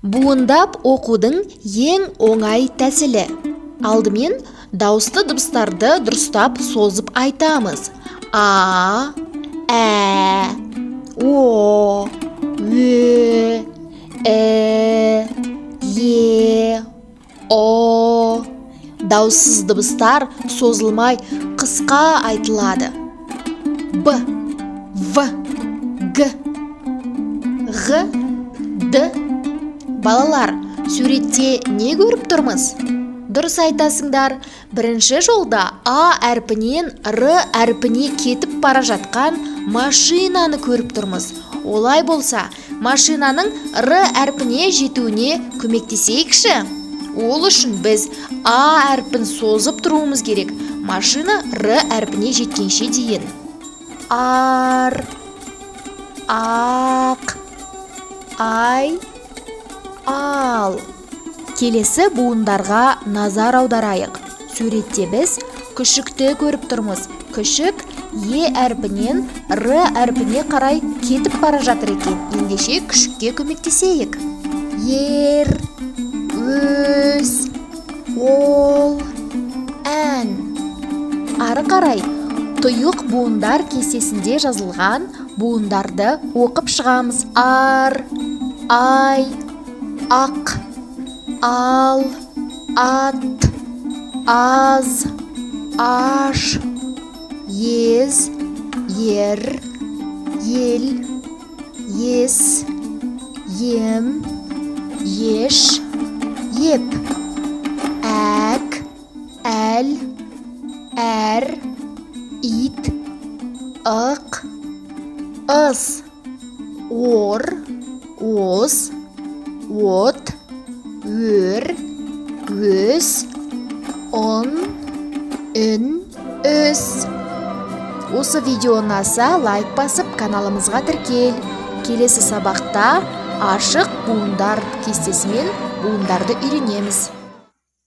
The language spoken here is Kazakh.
Буындап оқудың ең оңай тәсілі. Алдымен дауысты дыбыстарды дұрыстап созып айтамыз. А, ә, о, ө, е, о. Дауыссыз дыбыстар созылмай қысқа айтылады. Б, В, Г, Ғ, Д. Балалар, суретте не көріп тұрмыз? Дұрыс айтасыңдар. Бірінші жолда А әрпінен Р әрпіне кетіп бара жатқан машинаны көріп тұрмыз. Олай болса, машинаның Р әрпіне жетуіне көмектесейікші. Ол үшін біз А әрпін созып тұруымыз керек. Машина Р әрпіне жеткенше дейін. Ар, ақ, ай, ал. Келесі буындарға назар аударайық. Суретте біз күшікті көріп тұрмыз. Күшік Е әрпінен Р әрпіне қарай кетіп бара жатыр екен. Ендеше күшікке көмектесейік. Ер, өз, ол, ән. Ары қарай тұйық буындар кестесінде жазылған буындарды оқып шығамыз. Ар, ай, ақ, ал, ат, аз, аш, ез, ер, ел, ес, ем, еш, еп. Әк, әл, әр, ит, ық, ыс. Ор, ос, от, өр, өс, ұн, үн, өс. Осы видео ұнаса, лайк басып, каналымызға тіркел. Келесі сабақта ашық буындар кестесімен буындарды үйренеміз.